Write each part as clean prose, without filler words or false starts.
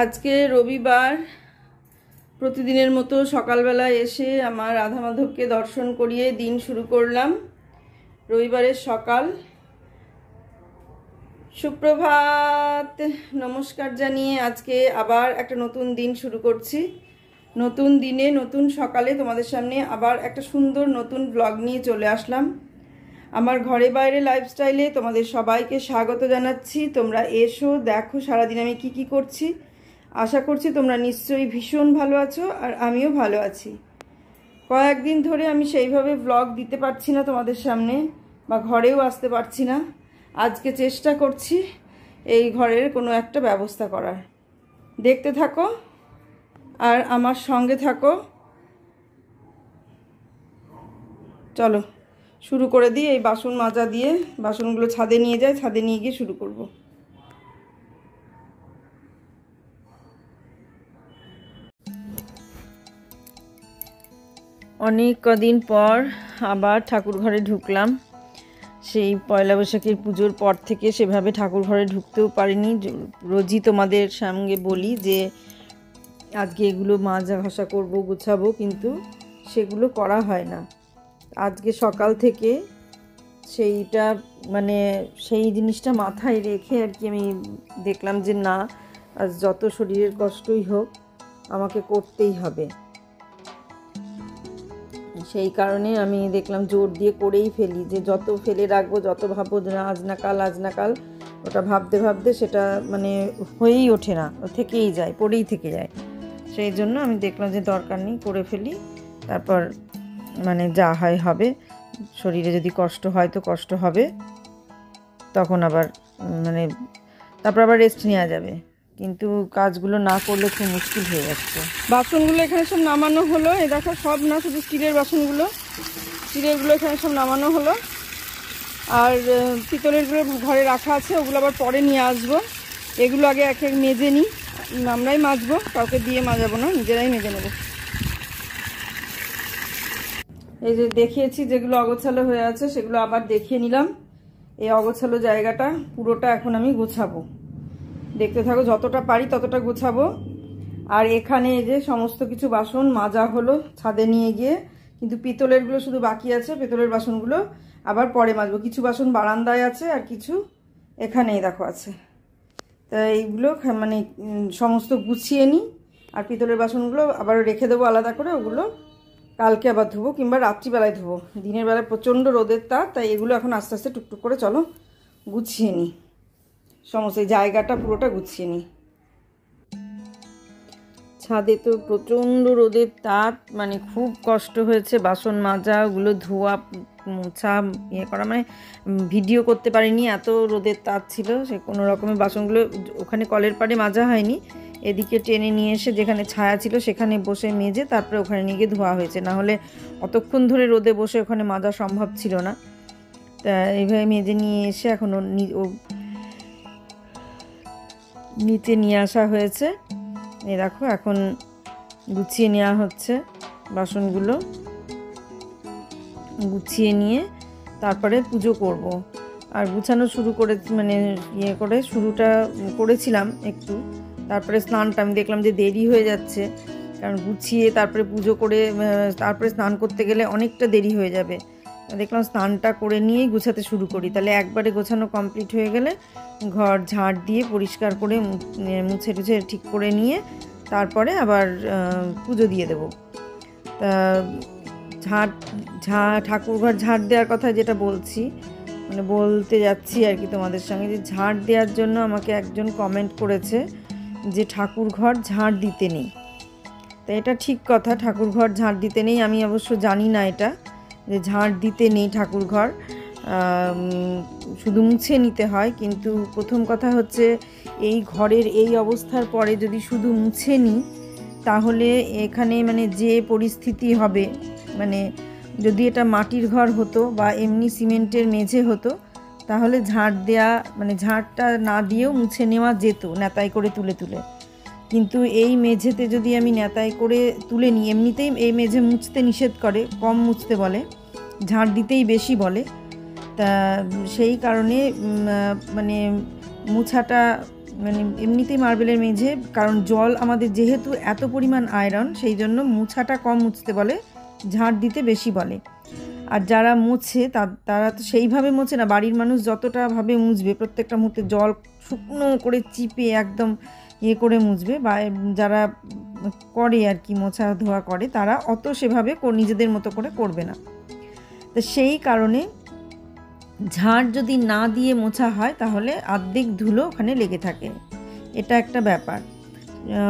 আজকে রবিবার প্রতিদিনের মতো সকালবেলা এসে আমার রাধা মাধবকে দর্শন করিয়ে দিন শুরু করলাম। রবিবারের সকাল, সুপ্রভাত, নমস্কার জানিয়ে আজকে আবার একটা নতুন দিন শুরু করছি। নতুন দিনে নতুন সকালে তোমাদের সামনে আবার একটা সুন্দর নতুন ব্লগ নিয়ে চলে আসলাম। আমার ঘরে বাইরে লাইফস্টাইলে তোমাদের সবাইকে স্বাগত জানাচ্ছি। তোমরা এসো, দেখো সারাদিন আমি কি করছি। আশা করছি তোমরা নিশ্চয়ই ভীষণ ভালো আছো আর আমিও ভালো আছি। কয়েকদিন ধরে আমি সেইভাবে ব্লগ দিতে পারছি না তোমাদের সামনে, বা ঘরেও আসতে পারছি না। আজকে চেষ্টা করছি এই ঘরের কোনো একটা ব্যবস্থা করার। দেখতে থাকো আর আমার সঙ্গে থাকো। চলো শুরু করে দিই। এই বাসন মাজা দিয়ে বাসনগুলো ছাদে নিয়ে যাই, ছাদে নিয়ে গিয়ে শুরু করব। অনেক কদিন পর আবার ঠাকুর ঘরে ঢুকলাম। সেই পয়লা বৈশাখের পুজোর পর থেকে সেভাবে ঠাকুর ঘরে ঢুকতেও পারিনি। রোজই তোমাদের সঙ্গে বলি যে আজকে এগুলো মাজা ঘষা করবো, গুছাবো, কিন্তু সেগুলো করা হয় না। আজকে সকাল থেকে সেইটা সেই জিনিসটা মাথায় রেখে আর কি আমি দেখলাম যে না, আজ যত শরীরের কষ্টই হোক আমাকে করতেই হবে। সেই কারণে আমি দেখলাম জোর দিয়ে করেই ফেলি, যে যত ফেলে রাখবো, যত ভাববো যে আজ না কাল, ওটা ভাবতে ভাবতে সেটা হয়েই ওঠে না, থেকেই যায়, পড়েই থেকে যায়। সেই জন্য আমি দেখলাম যে দরকার নেই, করে ফেলি। তারপর যা হয় হবে। শরীরে যদি কষ্ট হয় তো কষ্ট হবে, তখন আবার তারপর আবার রেস্ট নেওয়া যাবে। কিন্তু কাজগুলো না করলে খুব মুশকিল হয়ে যাচ্ছে। বাসনগুলো এখানে সব নামানো হলো। এই দেখো, সব না, শুধু স্টিলের বাসনগুলো, স্টিলেরগুলো এখানে সব নামানো হলো। আর পিতলেরগুলো ঘরে রাখা আছে, ওগুলো আবার পরে নিয়ে আসবো। এগুলো আগে এক এক মেজে নিই, আমরাই মাজবো, কাউকে দিয়ে মাজাবো না, নিজেরাই মেজে নেবো। এই যে দেখিয়েছি যেগুলো অগোছালো হয়ে আছে সেগুলো আবার দেখিয়ে নিলাম। এই অগোছালো জায়গাটা পুরোটা এখন আমি গোছাবো। দেখতে থাকো, যতটা পারি ততটা গোছাবো। আর এখানে এই যে সমস্ত কিছু বাসন মাজা হলো ছাদে নিয়ে গিয়ে, কিন্তু পিতলেরগুলো শুধু বাকি আছে। পিতলের বাসনগুলো আবার পরে মাজবো। কিছু বাসন বারান্দায় আছে আর কিছু এখানেই দেখো আছে। তা এইগুলো সমস্ত গুছিয়ে নিই। আর পিতলের বাসনগুলো আবার রেখে দেবো আলাদা করে, ওগুলো কালকে আবার ধুবো, কিংবা রাত্রিবেলায় ধুবো। দিনের বেলায় প্রচণ্ড রোদের তাপ, তাই এগুলো এখন আস্তে আস্তে টুকটুক করে চলো গুছিয়ে নিই। সমস্ত জায়গাটা পুরোটা গুছিয়ে নিই। ছাদে তো প্রচণ্ড রোদের তাপ, খুব কষ্ট হয়েছে বাসন মাজা, ওগুলো ধোয়া মোছা করা, ভিডিও করতে পারিনি, এত রোদের তাপ ছিল। সে কোনো রকমের বাসনগুলো ওখানে কলের পাড়ে মাজা হয়নি, এদিকে টেনে নিয়ে এসে যেখানে ছায়া ছিল সেখানে বসে মেজে তারপরে ওখানে নিয়ে গিয়ে ধোয়া হয়েছে। না হলে অতক্ষণ ধরে রোদে বসে ওখানে মাজা সম্ভব ছিল না। তা এইভাবে মেজে নিয়ে এসে এখন নিচে নিয়ে আসা হয়েছে। এই দেখো, এখন গুছিয়ে নেওয়া হচ্ছে বাসনগুলো। গুছিয়ে নিয়ে তারপরে পুজো করব। আর গুছানো শুরু করে শুরুটা করেছিলাম একটু। তারপরে স্নানটা আমি দেখলাম যে দেরি হয়ে যাচ্ছে, কারণ গুছিয়ে তারপরে পুজো করে তারপরে স্নান করতে গেলে অনেকটা দেরি হয়ে যাবে। দেখলাম স্নানটা করে নিয়েই গুছাতে শুরু করি, তাহলে একবারে গোছানো কমপ্লিট হয়ে গেলে ঘর ঝাড় দিয়ে পরিষ্কার করে মুছে টুছে ঠিক করে নিয়ে তারপরে আবার পুজো দিয়ে দেব। তা ঠাকুরঘর ঝাড় দেওয়ার কথা যেটা বলছি, বলতে যাচ্ছি আর কি তোমাদের সঙ্গে, যে ঝাড় দেওয়ার জন্য আমাকে একজন কমেন্ট করেছে যে ঠাকুরঘর ঝাড় দিতে নেই। তা এটা ঠিক কথা, ঠাকুরঘর ঝাড় দিতে নেই। আমি অবশ্য জানি না এটা, যে ঝাড় দিতে নেই ঠাকুরঘর, শুধু মুছে নিতে হয়। কিন্তু প্রথম কথা হচ্ছে, এই ঘরের এই অবস্থার পরে যদি শুধু মুছে নিই, তাহলে এখানে যে পরিস্থিতি হবে, যদি এটা মাটির ঘর হতো বা এমনি সিমেন্টের মেঝে হতো, তাহলে ঝাড় দেয়া ঝাড়টা না দিয়েও মুছে নেওয়া যেত নেতাই করে তুলে তুলে। কিন্তু এই মেঝেতে যদি আমি নেতাই করে তুলে নিই, এমনিতেই এই মেঝে মুছতে নিষেধ করে, কম মুছতে বলে, ঝাড় দিতেই বেশি বলে। তা সেই কারণে মুছাটা মানে এমনিতেই মার্বেলের মেঝে, কারণ জল আমাদের যেহেতু এত পরিমাণ আয়রন, সেই জন্য মুছাটা কম মুছতে বলে, ঝাঁট দিতে বেশি বলে। আর যারা মোছে তারা তো সেইভাবে মোছে না, বাড়ির মানুষ যতটা ভাবে মুছবে প্রত্যেকটা মুহূর্তে জল শুকনো করে চিপে একদম ইয়ে করে মুছবে, বা যারা করে আর কি মোছা ধোয়া করে, তারা অত সেভাবে নিজেদের মতো করে করবে না। তো সেই কারণে ঝাঁট যদি না দিয়ে মোছা হয় তাহলে অর্ধেক ধুলো ওখানে লেগে থাকে, এটা একটা ব্যাপার।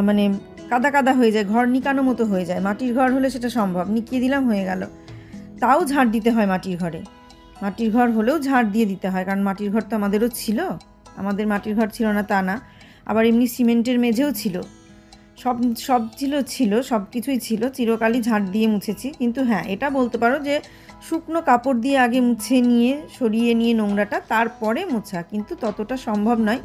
মানে কাদা কাদা হয়ে যায়, ঘর নিকানো মতো হয়ে যায়। মাটির ঘর হলে সেটা সম্ভব, নিকিয়ে দিলাম হয়ে গেল, তাও ঝাঁট দিতে হয় মাটির ঘরে। মাটির ঘর হলেও ঝাঁট দিয়ে দিতে হয়, কারণ মাটির ঘর তো আমাদেরও ছিল, আমাদের মাটির ঘর ছিল না তা না, আবার এমনি সিমেন্টের মেঝেও ছিল, সব সব কিছুই ছিল, চিরকালই ঝাঁট দিয়ে মুছেছি। কিন্তু হ্যাঁ, এটা বলতে পারো যে শুকনো কাপড় দিয়ে আগে মুছে নিয়ে সরিয়ে নিয়ে নোংরাটা তারপরে মোছা, কিন্তু ততটা সম্ভব নয়,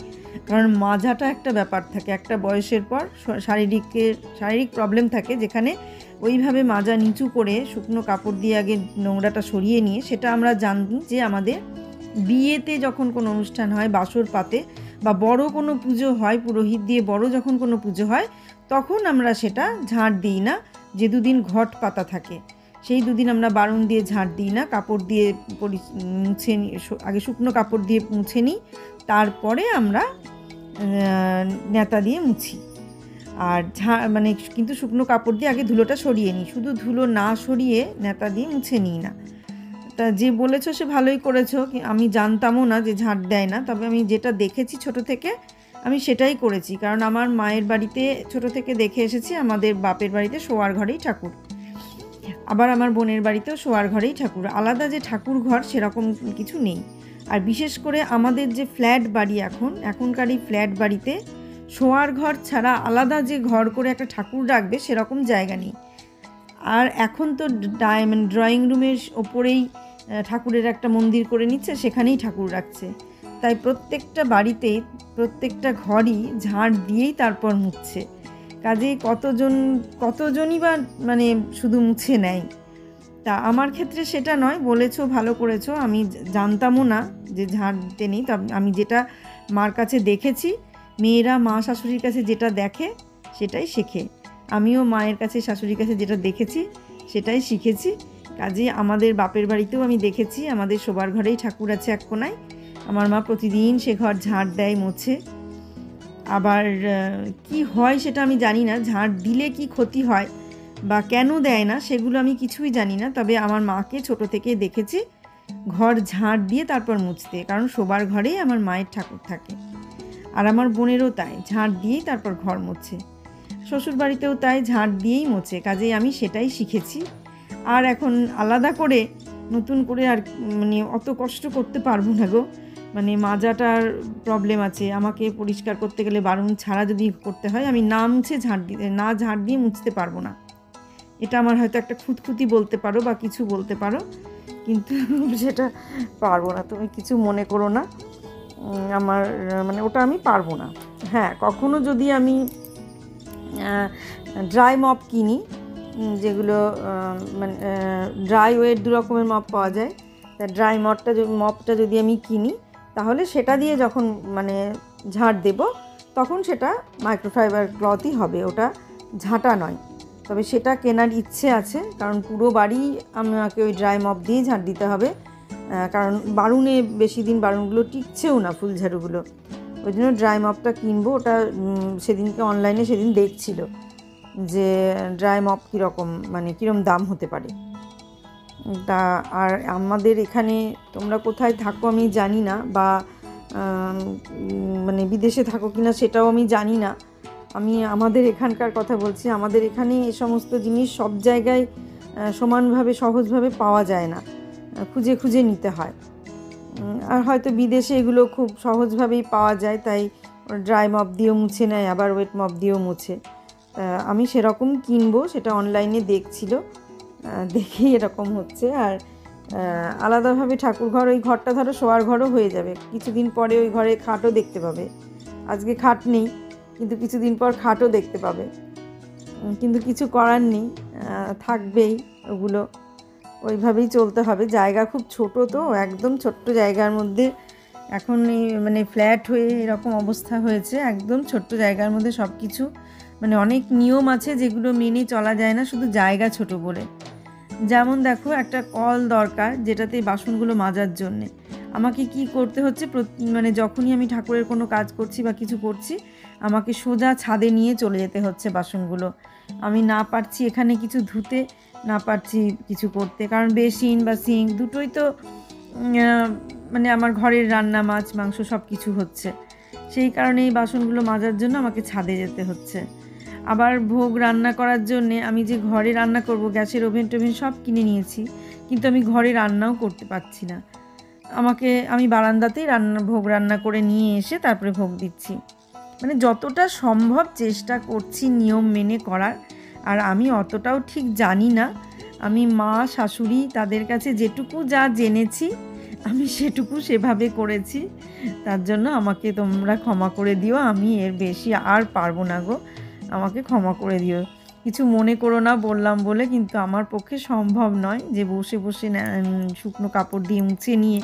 কারণ মাজাটা একটা ব্যাপার থাকে, একটা বয়সের পর শারীরিক প্রবলেম থাকে, যেখানে ওইভাবে মাজা নিচু করে শুকনো কাপড় দিয়ে আগে নোংরাটা সরিয়ে নিয়ে, সেটা আমরা জানি যে আমাদের বিয়েতে যখন কোনো অনুষ্ঠান হয়, বাসর পাতে বা বড় কোনো পুজো হয়, পুরোহিত দিয়ে বড় যখন কোনো পুজো হয়, তখন আমরা সেটা ঝাঁট দিই না। যে দুদিন ঘট পাতা থাকে সেই দুদিন আমরা বারণ দিয়ে ঝাঁট দিই না, কাপড় দিয়ে মুছে নিই, আগে শুকনো কাপড় দিয়ে মুছে নিই, তারপরে আমরা নেতা দিয়ে মুছি। আর মানে কিন্তু শুকনো কাপড় দিয়ে আগে ধুলোটা সরিয়ে নিই, শুধু ধুলো না সরিয়ে নেতা দিয়ে মুছে নিই না। তা যে বলেছো সে ভালোই করেছো, আমি জানতামও না যে ঝাঁট দেয় না, তবে আমি যেটা দেখেছি ছোট থেকে আমি সেটাই করেছি, কারণ আমার মায়ের বাড়িতে ছোট থেকে দেখে এসেছি, আমাদের বাপের বাড়িতে শোয়ার ঘরেই ঠাকুর, আবার আমার বোনের বাড়িতেও শোয়ার ঘরেই ঠাকুর, আলাদা যে ঠাকুর ঘর সেরকম কিছু নেই। আর বিশেষ করে আমাদের যে ফ্ল্যাট বাড়ি, এখনকার এই ফ্ল্যাট বাড়িতে শোয়ার ঘর ছাড়া আলাদা যে ঘর করে একটা ঠাকুর রাখবে সেরকম জায়গা নেই। আর এখন তো ড্রয়িং রুমের ওপরেই ঠাকুরের একটা মন্দির করে নিচ্ছে, সেখানেই ঠাকুর রাখছে, তাই প্রত্যেকটা বাড়িতেই প্রত্যেকটা ঘরই ঝাঁট দিয়েই তারপর মুছছে। কাজেই কতজনই বা মানে শুধু মুছে নেয়। তা আমার ক্ষেত্রে সেটা নয়, বলেছো ভালো করেছো, আমি জানতামও না যে ঝাঁট দিতে নেই। তা আমি যেটা মার কাছে দেখেছি, মেয়েরা মা শাশুড়ির কাছে যেটা দেখে সেটাই শেখে, আমিও মায়ের কাছে শাশুড়ির কাছে যেটা দেখেছি সেটাই শিখেছি। কাজেই আমাদের বাপের বাড়িতেও আমি দেখেছি, আমাদের শোবার ঘরেই ঠাকুর আছে এক কোনায়, আমার মা প্রতিদিন সে ঘর ঝাঁট দেয়, মোছে। আবার কি হয় সেটা আমি জানি না, ঝাঁট দিলে কি ক্ষতি হয় বা কেন দেয় না সেগুলো আমি কিছুই জানি না, তবে আমার মাকে ছোট থেকে দেখেছি ঘর ঝাঁট দিয়ে তারপর মুছতে, কারণ শোবার ঘরেই আমার মায়ের ঠাকুর থাকে। আর আমার বোনেরও তাই, ঝাঁট দিয়েই তারপর ঘর মোছে, শ্বশুর বাড়িতেও তাই ঝাঁট দিয়েই মোছে। কাজেই আমি সেটাই শিখেছি, আর এখন আলাদা করে নতুন করে আর মানে অত কষ্ট করতে পারবো না গো, মানে মাজাটার প্রবলেম আছে, আমাকে পরিষ্কার করতে গেলে বারণ ছাড়া যদি করতে হয়, আমি না ঝাঁট দিয়ে মুছতে পারবো না। এটা আমার হয়তো একটা খুঁতখুঁতি বলতে পারো বা কিছু বলতে পারো, কিন্তু সেটা পারবো না, তুমি কিছু মনে করো না, আমার মানে ওটা আমি পারবো না। হ্যাঁ, কখনো যদি আমি ড্রাই মপ কিনি, যেগুলো মানে ড্রাই ওয়েট দু রকমের মপ পাওয়া যায়, তা ড্রাই মপটা যদি আমি কিনি, তাহলে সেটা দিয়ে যখন মানে ঝাঁট দেব তখন সেটা মাইক্রোফাইবার ক্লথই হবে, ওটা ঝাঁটা নয়। তবে সেটা কেনার ইচ্ছে আছে, কারণ পুরো বাড়ি আমাকে ওই ড্রাই মপ দিয়েই ঝাঁট দিতে হবে, কারণ বারুণে বেশি দিন বারুণগুলো টিকছেও না, ফুলঝাড়ুগুলো, ওই জন্য ড্রাই মপটা কিনবো। ওটা সেদিনকে অনলাইনে সেদিন দেখছিল যে ড্রাই মপ কীরকম, মানে কীরকম দাম হতে পারে। তা আর আমাদের এখানে তোমরা কোথায় থাকো আমি জানি না, বা মানে বিদেশে থাকো কিনা সেটাও আমি জানি না, আমি আমাদের এখানকার কথা বলছি। আমাদের এখানে এই সমস্ত জিনিস সব জায়গায় সমানভাবে সহজভাবে পাওয়া যায় না, খুঁজে খুঁজে নিতে হয়। আর হয়তো বিদেশে এগুলো খুব সহজভাবেই পাওয়া যায়, তাই ড্রাই মপ দিয়েও মুছে নেয়, আবার ওয়েট মপ দিয়েও মুছে। আমি সেরকম কিনবো, সেটা অনলাইনে দেখছিল, দেখেই এরকম হচ্ছে। আর আলাদাভাবে ঠাকুরঘর, ওই ঘরটা ধরো শোয়ার ঘরও হয়ে যাবে, কিছুদিন পরে ওই ঘরে খাটও দেখতে পাবে। আজকে খাট নেই, কিন্তু কিছুদিন পর খাটও দেখতে পাবে, কিন্তু কিছু করার নেই, থাকবেই ওগুলো, ওইভাবেই চলতে হবে। জায়গা খুব ছোট, তো একদম ছোট্ট জায়গার মধ্যে এখন এই মানে ফ্ল্যাট হয়ে এরকম অবস্থা হয়েছে, একদম ছোট্ট জায়গার মধ্যে সব কিছু, মানে অনেক নিয়ম আছে যেগুলো মেনে চলা যায় না শুধু জায়গা ছোট বলে। যেমন দেখো, একটা কল দরকার যেটাতে বাসনগুলো মাজার জন্যে। আমাকে কি করতে হচ্ছে, মানে যখনই আমি ঠাকুরের কোনো কাজ করছি বা কিছু করছি, আমাকে সোজা ছাদে নিয়ে চলে যেতে হচ্ছে বাসনগুলো। আমি না পারছি এখানে কিছু ধুতে, না পারছি কিছু করতে, কারণ বেসিন বা সিঙ্ক দুটোই তো মানে আমার ঘরের রান্না, মাছ মাংস সব কিছু হচ্ছে। সেই কারণে এই বাসনগুলো মাজার জন্য আমাকে ছাদে যেতে হচ্ছে। আবার ভোগ রান্না করার জন্যে আমি যে ঘরে রান্না করব, গ্যাসের ওভেন টোভেন সব কিনে নিয়েছি, কিন্তু আমি ঘরে রান্নাও করতে পারছি না। আমি বারান্দাতেই ভোগ রান্না করে নিয়ে এসে তারপরে ভোগ দিচ্ছি। মানে যতটা সম্ভব চেষ্টা করছি নিয়ম মেনে করার। আর আমি অতটাও ঠিক জানি না, আমি মা শাশুড়ি তাদের কাছে যেটুকু যা জেনেছি আমি সেটুকু সেভাবে করেছি। তার জন্য আমাকে তোমরা ক্ষমা করে দিও, আমি এর বেশি আর পারবো না গো, আমাকে ক্ষমা করে দিও। কিছু মনে করো না বললাম বলে, কিন্তু আমার পক্ষে সম্ভব নয় যে বসে বসে শুকনো কাপড় দিয়ে মুছে নিয়ে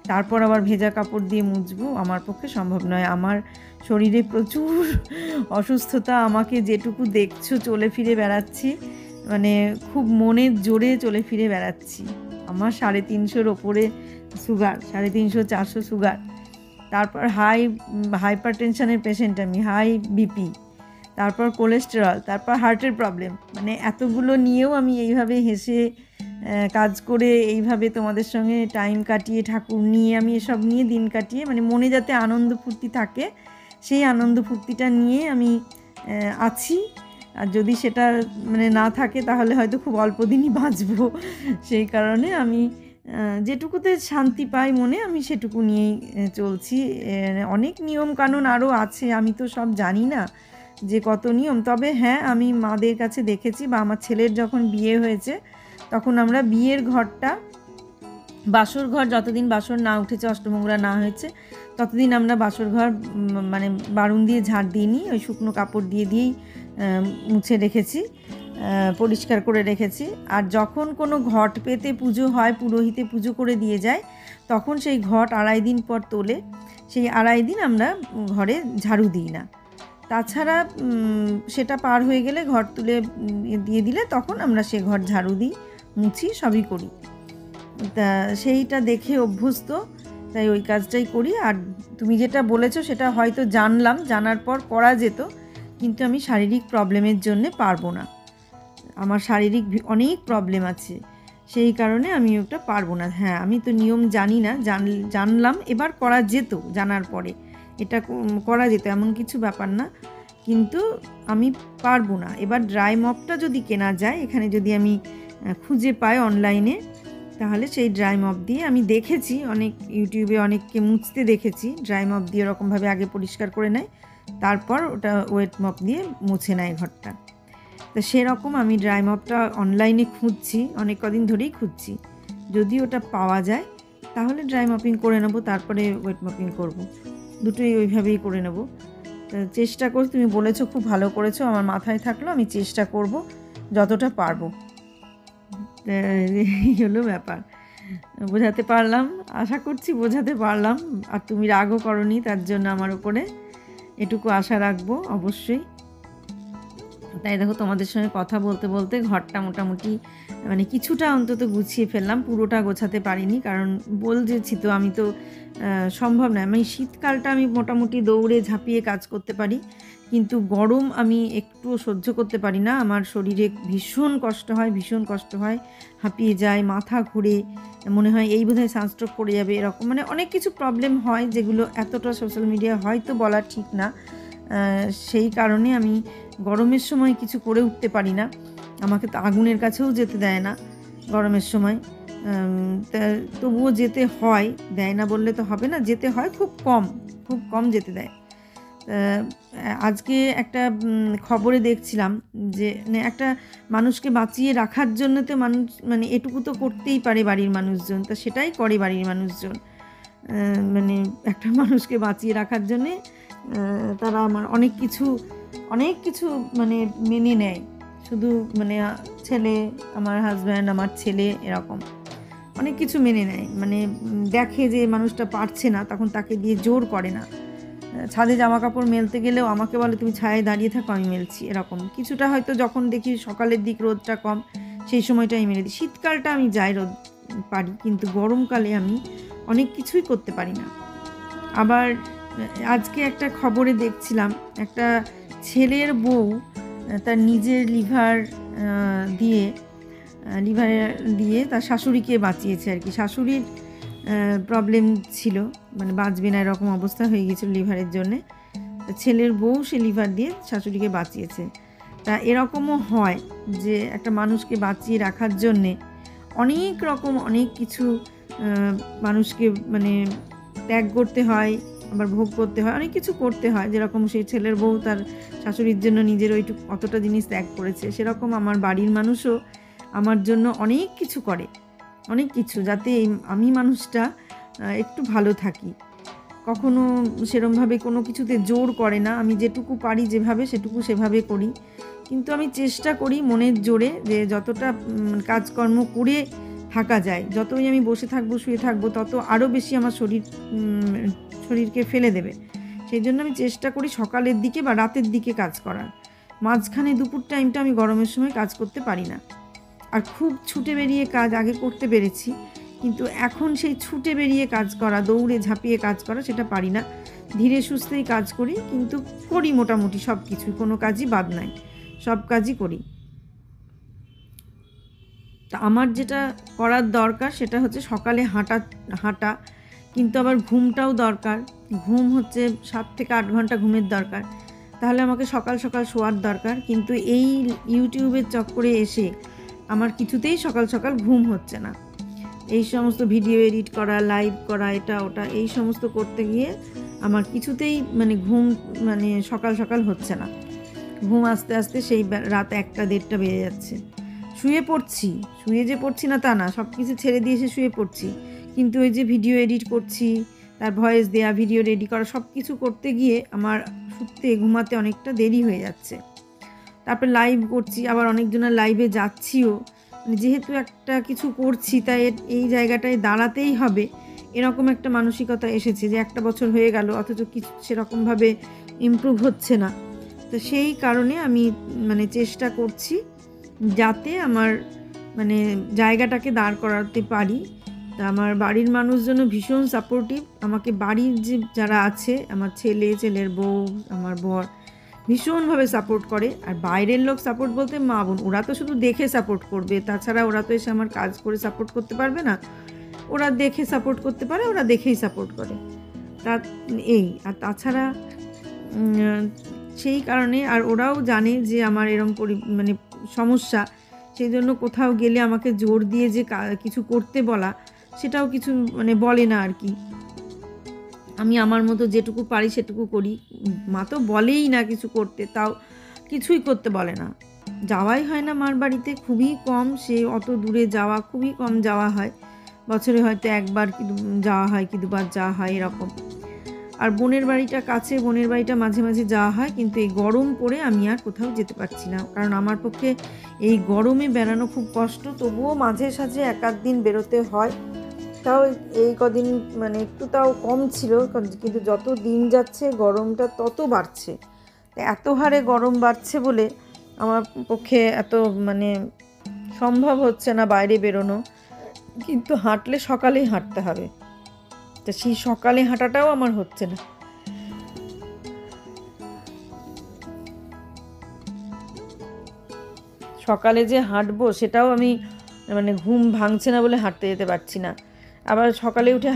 তারপর আবার ভেজা কাপড় দিয়ে মুছবো, আমার পক্ষে সম্ভব নয়। আমার শরীরে প্রচুর অসুস্থতা, আমাকে যেটুকু দেখছো চলে ফিরে বেড়াচ্ছি, মানে খুব মনের জোরে চলে ফিরে বেড়াচ্ছি। আমার 350-র ওপরে সুগার, 350-400 সুগার, তারপর হাইপার টেনশনের পেশেন্ট আমি, হাই বিপি, তারপর কোলেস্টেরল, তারপর হার্টের প্রবলেম। মানে এতগুলো নিয়েও আমি এইভাবে হেসে কাজ করে, এইভাবে তোমাদের সঙ্গে টাইম কাটিয়ে, ঠাকুর নিয়ে আমি এসব নিয়ে দিন কাটিয়ে, মানে মনে যাতে আনন্দ ফুর্তি থাকে, সেই আনন্দ ফুর্তিটা নিয়ে আমি আছি। আর যদি সেটা মানে না থাকে তাহলে হয়তো খুব অল্প দিনই বাঁচবো। সেই কারণে আমি যেটুকুতে শান্তি পাই মনে, আমি সেটুকু নিয়েই চলছি। অনেক নিয়ম কানুন আরও আছে, আমি তো সব জানি না যে কত নিয়ম। তবে হ্যাঁ, আমি মাদের কাছে দেখেছি, বা আমার ছেলের যখন বিয়ে হয়েছে তখন আমরা বিয়ের ঘরটা, বাসর ঘর যতদিন বাসর না উঠেছে, অষ্টমঙ্গলা না হয়েছে, ততদিন আমরা বাসর ঘর মানে বারুন দিয়ে ঝাড় দিইনি, ওই শুকনো কাপড় দিয়েই মুছে রেখেছি, পরিষ্কার করে রেখেছি। আর যখন কোনো ঘট পেতে পুজো হয়, পুরোহিতে পুজো করে দিয়ে যায়, তখন সেই ঘট 2.5 দিন পর তোলে, সেই 2.5 দিন আমরা ঘরে ঝাড়ু দিই না। তাছাড়া সেটা পার হয়ে গেলে, ঘর তুলে দিয়ে দিলে, তখন আমরা সে ঘর ঝাড়ু দিই, মুছি, সবই করি। তা সেইটা দেখে অভ্যস্ত, তাই ওই কাজটাই করি। আর তুমি যেটা বলেছো সেটা হয়তো জানলাম, জানার পর করা যেত, কিন্তু আমি শারীরিক প্রবলেমের জন্যে পারবো না। আমার শারীরিক অনেক প্রবলেম আছে, সেই কারণে আমি ওটা পারবো না। হ্যাঁ, আমি তো নিয়ম জানি না, জানলাম, এবার করা যেত, জানার পরে এটা করা যেত, এমন কিছু ব্যাপার না, কিন্তু আমি পারবো না। এবার ড্রাই মপটা যদি কেনা যায়, এখানে যদি আমি খুঁজে পাই অনলাইনে, তাহলে সেই ড্রাই মপ দিয়ে, আমি দেখেছি অনেক ইউটিউবে অনেককে মুছতে দেখেছি, ড্রাই মপ দিয়ে ওরকমভাবে আগে পরিষ্কার করে নেয়, তারপর ওটা ওয়েট মপ দিয়ে মুছে নেয় ঘরটা। তো সেরকম আমি ড্রাই মপটা অনলাইনে খুঁজছি, অনেক কদিন ধরেই খুঁজছি। যদি ওটা পাওয়া যায় তাহলে ড্রাই মপিং করে নেবো, তারপরে ওয়েট মপিং করব, দুটোই ওইভাবেই করে নেব। চেষ্টা করি, তুমি বলেছো খুব ভালো করেছো, আমার মাথায় থাকলো, আমি চেষ্টা করব যতটা পারবো। এই হলো ব্যাপার। বোঝাতে পারলাম, আশা করছি বোঝাতে পারলাম, আর তুমি রাগও করনি, তার জন্য আমার উপরে এটুকু আশা রাখবো অবশ্যই। তাই দেখো, তোমাদের সঙ্গে কথা বলতে বলতে ঘরটা মোটামুটি মানে কিছুটা অন্তত গুছিয়ে ফেললাম, পুরোটা গোছাতে পারিনি, কারণ বলছি তো, আমি তো সম্ভব নয়। আমি শীতকালটা আমি মোটামুটি দৌড়ে ঝাঁপিয়ে কাজ করতে পারি, কিন্তু গরম আমি একটুও সহ্য করতে পারি না। আমার শরীরে ভীষণ কষ্ট হয়, হাঁপিয়ে যায়, মাথা ঘুরে, মনে হয় এই বোধহয় সানস্ট্রোক করে যাবে, এরকম মানে অনেক কিছু প্রবলেম হয়, যেগুলো এতটা সোশ্যাল মিডিয়া হয়তো বলা ঠিক না। সেই কারণে আমি গরমের সময় কিছু করে উঠতে পারি না, আমাকে তো আগুনের কাছেও যেতে দেয় না গরমের সময়। তবুও যেতে হয়, দেয় না বললে তো হবে না, যেতে হয়, খুব কম যেতে দেয়। আজকে একটা খবরে দেখছিলাম যে একটা মানুষকে বাঁচিয়ে রাখার জন্য তো মানুষ মানে এটুকু তো করতেই পারে বাড়ির মানুষজন, তা সেটাই করে বাড়ির মানুষজন। মানে একটা মানুষকে বাঁচিয়ে রাখার জন্যে তারা আমার অনেক কিছু মানে মেনে নেয়। শুধু মানে ছেলে, আমার হাজব্যান্ড, আমার ছেলে, এরকম অনেক কিছু মেনে নেয়, মানে দেখে যে মানুষটা পারছে না, তখন তাকে দিয়ে জোর করে না। ছাদে জামা কাপড় মেলতে গেলেও আমাকে বলে তুমি ছায়ায় দাঁড়িয়ে থাকো, আমি মেলছি। এরকম কিছুটা হয়তো যখন দেখি সকালের দিক রোদটা কম, সেই সময়টা আমি মেলে দিই। শীতকালটা আমি যাই রোদ পারি, কিন্তু গরমকালে আমি অনেক কিছুই করতে পারি না। আবার আজকে একটা খবরে দেখছিলাম, একটা ছেলের বউ তার নিজের লিভার দিয়ে তার শাশুড়িকে বাঁচিয়েছে আর কি। শাশুড়ির প্রবলেম ছিল, মানে বাঁচবে না এরকম অবস্থা হয়ে গিয়েছিল লিভারের জন্যে। ছেলের বউ সে লিভার দিয়ে শাশুড়িকে বাঁচিয়েছে। তা এরকমও হয় যে একটা মানুষকে বাঁচিয়ে রাখার জন্যে অনেক কিছু মানুষকে মানে ত্যাগ করতে হয়, আবার ভোগ করতে হয়, অনেক কিছু করতে হয়। যেরকম সেই ছেলের বউ তার শাশুড়ির জন্য নিজের অতটা জিনিস ত্যাগ করেছে, সেরকম আমার বাড়ির মানুষও আমার জন্য অনেক কিছু করে, অনেক কিছু, যাতে আমি মানুষটা একটু ভালো থাকি। কখনো সেরমভাবে কোনো কিছুতে জোর করে না, আমি যেটুকু পারি যেভাবে সেভাবে করি। কিন্তু আমি চেষ্টা করি মনের জোরে যে যতটা কাজকর্ম করে থাকা যায়, যতই আমি বসে থাকবো শুয়ে থাকবো তত আরও বেশি আমার শরীরকে ফেলে দেবে। সেই জন্য আমি চেষ্টা করি সকালের দিকে বা রাতের দিকে কাজ করার। মাঝখানে দুপুর টাইমটা আমি গরমের সময় কাজ করতে পারি না। আর খুব ছুটে বেরিয়ে কাজ আগে করতে পেরেছি, কিন্তু এখন সেই ছুটে বেরিয়ে কাজ করা, দৌড়ে ঝাঁপিয়ে কাজ করা, সেটা পারি না। ধীরে সুস্থেই কাজ করি, কিন্তু করি মোটামুটি সব কিছু, কোনো কাজই বাদ নাই, সব কাজই করি। তা আমার যেটা করার দরকার সেটা হচ্ছে সকালে হাঁটা, কিন্তু আবার ঘুমটাও দরকার। ঘুম হচ্ছে 7 থেকে 8 ঘন্টা ঘুমের দরকার, তাহলে আমাকে সকাল সকাল শোয়ার দরকার। কিন্তু এই ইউটিউবের চক্করে এসে আমার কিছুতেই সকাল সকাল ঘুম হচ্ছে না। এই সমস্ত ভিডিও এডিট করা, লাইভ করা, এটা ওটা, এই সমস্ত করতে গিয়ে আমার কিছুতেই মানে ঘুম মানে সকাল সকাল হচ্ছে না। ঘুম আস্তে আস্তে সেই রাত 1টা-1:30 বেজে যাচ্ছে। শুয়ে যে পড়ছি না তা না, সব কিছু ছেড়ে দিয়ে এসে শুয়ে পড়ছি, কিন্তু ওই যে ভিডিও এডিট করছি, তার ভয়েস দেয়া, ভিডিও রেডি করা, সব কিছু করতে গিয়ে আমার ঘুমাতে অনেকটা দেরি হয়ে যাচ্ছে। তারপর লাইভ করছি, আবার অনেকজনের লাইভে যাচ্ছিও, যেহেতু একটা কিছু করছি তাই এই জায়গাটায় দাঁড়াতেই হবে, এরকম একটা মানসিকতা এসেছে যে 1 বছর হয়ে গেল অথচ কিছু সেরকমভাবে ইমপ্রুভ হচ্ছে না। তো সেই কারণে আমি মানে চেষ্টা করছি যাতে আমার মানে জায়গাটাকে দাঁড় করাতে পারি। তা আমার বাড়ির মানুষজন ভীষণ সাপোর্টিভ, আমাকে বাড়ির যে যারা আছে, আমার ছেলের বউ, আমার বর ভীষণভাবে সাপোর্ট করে। আর বাইরের লোক সাপোর্ট বলতে মা বোন, ওরা তো শুধু দেখে সাপোর্ট করবে, তাছাড়া ওরা তো এসে আমার কাজ করে সাপোর্ট করতে পারবে না। ওরা দেখে সাপোর্ট করতে পারে, ওরা দেখেই সাপোর্ট করে, তা এই। আর তাছাড়া সেই কারণে, আর ওরাও জানে যে আমার এরম মানে সমস্যা, সেই জন্য কোথাও গেলে আমাকে জোর দিয়ে যে কিছু করতে বলা, সেটাও কিছু মানে বলে না আর কি। আমি আমার মতো যেটুকু পারি সেটুকু করি। মা তো বলেই না কিছু করতে, তাও কিছুই করতে বলে না। যাওয়াই হয় না মার বাড়িতে, খুবই কম, সে অত দূরে যাওয়া খুবই কম যাওয়া হয়। বছরে হয়তো 1বার কি যাওয়া হয়, কি 2বার যাওয়া হয় এরকম। আর বোনের বাড়িটা কাছে, বোনের বাড়িটা মাঝে মাঝে যাওয়া হয়, কিন্তু এই গরম পড়ে আমি আর কোথাও যেতে পারছি না, কারণ আমার পক্ষে এই গরমে বেড়ানো খুব কষ্ট। তবুও মাঝে সাঝে 1-8 দিন বেরোতে হয়, তাও এই কদিন মানে একটু তাও কম ছিল, কিন্তু যত দিন যাচ্ছে গরমটা তত বাড়ছে। এত হারে গরম বাড়ছে বলে আমার পক্ষে এত মানে সম্ভব হচ্ছে না বাইরে বেরোনো, কিন্তু হাঁটলে সকালেই হাঁটতে হবে, তা সেই সকালে হাঁটাটাও আমার হচ্ছে না। সকালে যে হাঁটবো সেটাও আমি মানে ঘুম ভাঙছে না বলে হাঁটতে যেতে পারছি না। আবার সকালে উঠে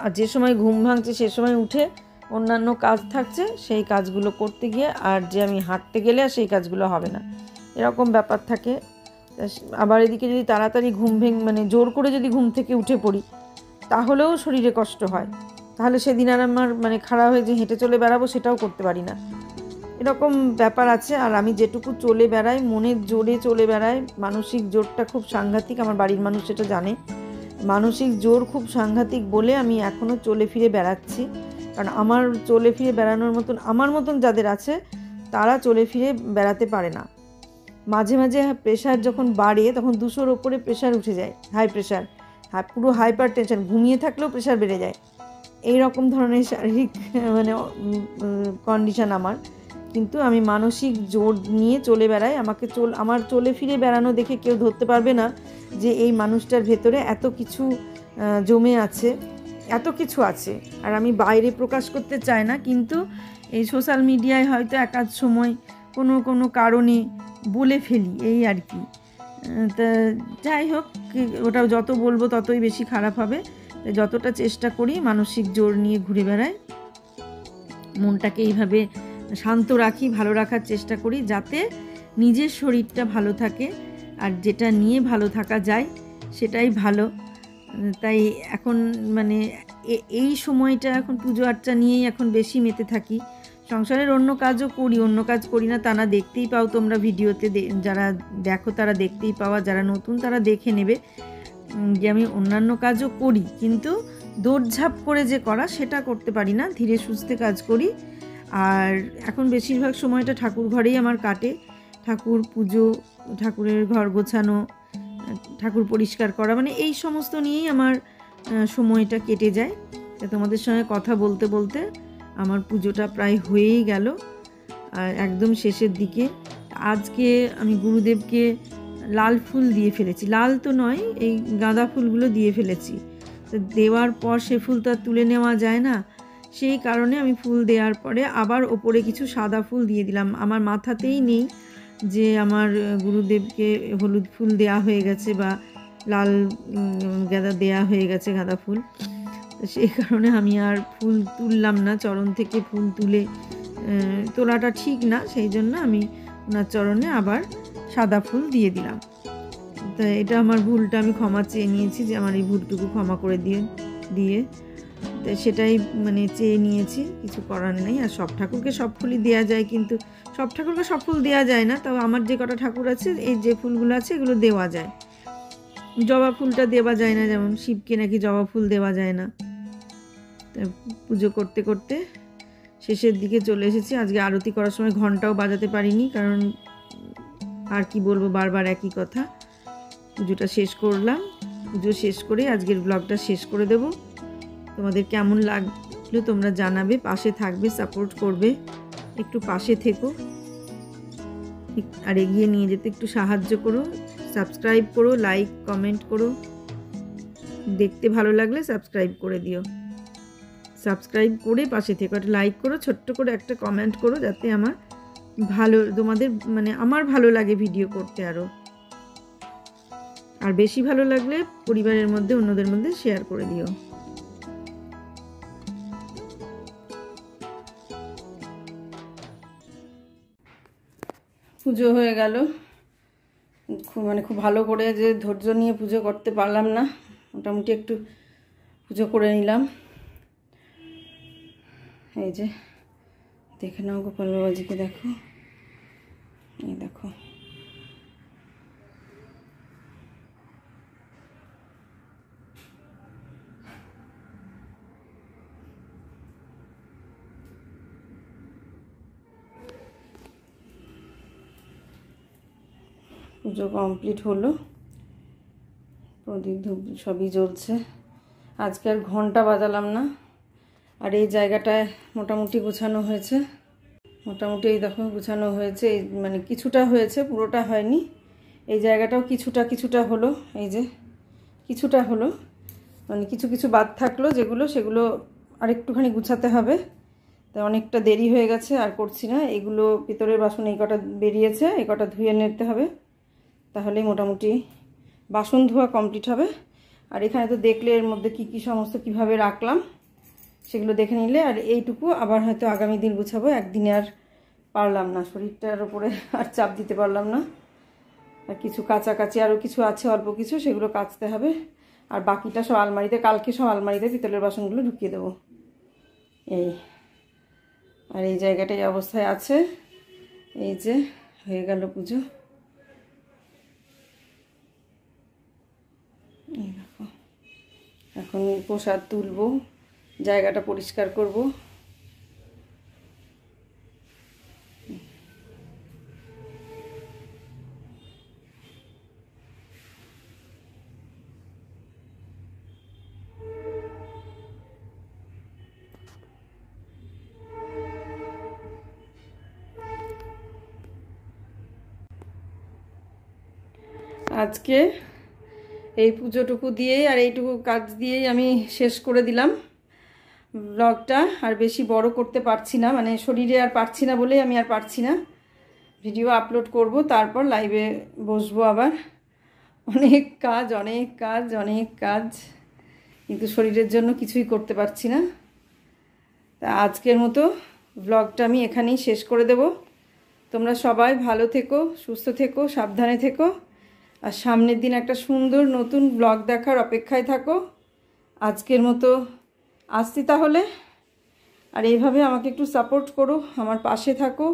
আর যে সময় ঘুম ভাঙছে সে সময় উঠে অন্যান্য কাজ থাকছে, সেই কাজগুলো করতে গিয়ে আর যে আমি হাঁটতে গেলে আর সেই কাজগুলো হবে না, এরকম ব্যাপার থাকে। আবার এদিকে যদি তাড়াতাড়ি মানে জোর করে যদি ঘুম থেকে উঠে পড়ি, তাহলেও শরীরে কষ্ট হয়, তাহলে সেদিন আর আমার মানে খাড়া হয়ে যে হেঁটে চলে বেড়াবো সেটাও করতে পারি না, এরকম ব্যাপার আছে। আর আমি যেটুকু চলে বেড়াই, মনের জোরে চলে বেড়াই, মানসিক জোরটা খুব সাংঘাতিক, আমার বাড়ির মানুষ সেটা জানে। মানসিক জোর খুব সাংঘাতিক বলে আমি এখনও চলে ফিরে বেড়াচ্ছি, কারণ আমার চলে ফিরে বেড়ানোর মতন আমার মতন যাদের আছে তারা চলে ফিরে বেড়াতে পারে না। মাঝে মাঝে প্রেশার যখন বাড়ে তখন 200-র ওপরে প্রেশার উঠে যায়, হাই প্রেশার, পুরো হাইপার টেনশন, ঘুমিয়ে থাকলেও প্রেশার বেড়ে যায়, এই রকম ধরনের শারীরিক মানে কন্ডিশান আমার। কিন্তু আমি মানসিক জোর নিয়ে চলে বেড়াই। আমার চলে ফিরে বেড়ানো দেখে কেউ ধরতে পারবে না যে এই মানুষটার ভেতরে এত কিছু জমে আছে, এত কিছু আছে। আর আমি বাইরে প্রকাশ করতে চাই না, কিন্তু এই সোশ্যাল মিডিয়ায় হয়তো এক আধ সময় কোনো কারণে বলে ফেলি, এই আর কি। তা যাই হোক, ওটা যত বলবো ততই বেশি খারাপ হবে। যতটা চেষ্টা করি মানসিক জোর নিয়ে ঘুরে বেড়াই, মনটাকে এইভাবে শান্ত রাখি, ভালো রাখার চেষ্টা করি, যাতে নিজের শরীরটা ভালো থাকে। আর যেটা নিয়ে ভালো থাকা যায় সেটাই ভালো। তাই এখন মানে এই সময়টা এখন পুজো আর্চা নিয়েই এখন বেশি মেতে থাকি। সংসারের অন্য কাজও করি, অন্য কাজ করি না তা না, দেখতেই পাও তোমরা ভিডিওতে, যারা দেখো তারা দেখতেই পাওয়া, যারা নতুন তারা দেখে নেবে যে আমি অন্যান্য কাজও করি, কিন্তু দৌড়ঝাঁপ করে যে করা সেটা করতে পারি না, ধীরে সুস্থে কাজ করি। আর এখন বেশিরভাগ সময়টা ঠাকুর ঘরেই আমার কাটে। ঠাকুর পুজো, ঠাকুরের ঘর গোছানো, ঠাকুর পরিষ্কার করা, মানে এই সমস্ত নিয়েই আমার সময়টা কেটে যায়। তোমাদের সঙ্গে কথা বলতে বলতে আমার পুজোটা প্রায় হয়েই গেল, আর একদম শেষের দিকে। আজকে আমি গুরুদেবকে লাল ফুল দিয়ে ফেলেছি, লাল তো নয়, এই গাঁদা ফুলগুলো দিয়ে ফেলেছি। তো দেওয়ার পর সে ফুল তো আর তুলে নেওয়া যায় না, সেই কারণে আমি ফুল দেওয়ার পরে আবার ওপরে কিছু সাদা ফুল দিয়ে দিলাম। আমার মাথাতেই নেই যে আমার গুরুদেবকে হলুদ ফুল দেয়া হয়ে গেছে বা লাল গাঁদা দেয়া হয়ে গেছে, গাঁদা ফুল। সেই কারণে আমি আর ফুল তুললাম না, চরণ থেকে ফুল তোলাটা ঠিক না, সেই জন্য আমি ওনার চরণে আবার সাদা ফুল দিয়ে দিলাম। তো এটা আমার ভুলটা, আমি ক্ষমা চেয়ে নিয়েছি যে আমার এই ভুলটুকু ক্ষমা করে দিয়ে তো সেটাই মানে চেয়ে নিয়েছি, কিছু করার নেই। আর সব ঠাকুরকে সব ফুলই দেওয়া যায়, কিন্তু সব ঠাকুরকে সব ফুল দেওয়া যায় না। তবে আমার যে কটা ঠাকুর আছে, এই যে ফুলগুলো আছে এগুলো দেওয়া যায়। জবা ফুলটা দেওয়া যায় না, যেমন শিবকে নাকি জবা ফুল দেওয়া যায় না। পুজো করতে করতে শেষের দিকে চলে এসেছি। আজকে আরতি করার সময় ঘন্টাও বাজাতে পারিনি, কারণ আর কি বলবো, বারবার একই কথা। পুজোটা শেষ করলাম, পুজো শেষ করে আজকের ব্লগটা শেষ করে দেব। তোমাদের কেমন লাগলো তোমরা জানাবে, পাশে থাকবে, সাপোর্ট করবে, একটু পাশে থেকো, আর এগিয়ে নিয়ে যেতে একটু সাহায্য করো। সাবস্ক্রাইব করো, লাইক কমেন্ট করো, দেখতে ভালো লাগলে সাবস্ক্রাইব করে দিও। সাবস্ক্রাইব করে পাশে থেকো, একটা লাইক করো, ছোট্ট করে একটা কমেন্ট করো, যাতে আমার তোমাদের মানে আমার ভালো লাগে ভিডিও করতে আরও। আর বেশি ভালো লাগলে পরিবারের মধ্যে, অন্যদের মধ্যে শেয়ার করে দিও। পুজো হয়ে গেল, খুব ভালো করে যে ধৈর্য নিয়ে পুজো করতে পারলাম না, মোটামুটি একটু পুজো করে নিলাম। এই যে দেখে নাও গোপাল বাবাজিকে, দেখো, এই দেখো, পুজো কমপ্লিট হলো, প্রদীপ ধূপ সবই জ্বলছে। আজকে আর ঘন্টা বাজালাম না। আর এই জায়গাটায় মোটামুটি গোছানো হয়েছে, মোটামুটি এই দেখো গোছানো হয়েছে, মানে কিছুটা হয়েছে, পুরোটা হয়নি। এই জায়গাটাও কিছুটা হলো, এই যে কিছুটা হলো, মানে কিছু কিছু বাদ থাকলো যেগুলো, সেগুলো আর একটুখানি গুছাতে হবে। তাই অনেকটা দেরি হয়ে গেছে, আর করছি না। এগুলো পিতলের বাসন এই কটা বেরিয়েছে, এই কটা ধুয়ে নিতে হবে, তাহলেই মোটামুটি বাসন ধোয়া কমপ্লিট হবে। আর এখানে তো দেখলে এর মধ্যে কি সমস্ত কিভাবে রাখলাম সেগুলো দেখে নিলে। আর এইটুকু আবার হয়তো আগামী দিন গুছাবো, একদিনে আর পারলাম না, শরীরটার উপরে আর চাপ দিতে পারলাম না। আর কিছু কাচাকাচি আরও কিছু আছে, অল্প কিছু, সেগুলো কাচতে হবে। আর বাকিটা সব আলমারিতে, কালকে সব আলমারিতে পিতলের বাসনগুলো ঢুকিয়ে দেবো। এই আর এই জায়গাটাই অবস্থায় আছে। এই যে হয়ে গেল পুজো। এই দেখো, এখন প্রসাদ তুলবো, জায়গাটা পরিষ্কার করব। আজকে এই পুজোটুকু দিয়েই আর এইটুকু কাজ দিয়েই আমি শেষ করে দিলাম ব্লগটা। আর বেশি বড় করতে পারছি না, মানে শরীরে আর পারছি না বলেই আমি আর পারছি না। ভিডিও আপলোড করব, তারপর লাইভে বসবো আবার। অনেক কাজ অনেক কাজ অনেক কাজ, কিন্তু শরীরের জন্য কিছুই করতে পারছি না। তা আজকের মতো ব্লগটা আমি এখানেই শেষ করে দেব। তোমরা সবাই ভালো থেকো, সুস্থ থেকো, সাবধানে থেকো, আর সামনের দিন একটা সুন্দর নতুন ব্লগ দেখার অপেক্ষায় থাকো। আজকের মতো আসছি তাহলে, আর এইভাবে আমাকে একটু সাপোর্ট করো, আমার পাশে থাকো।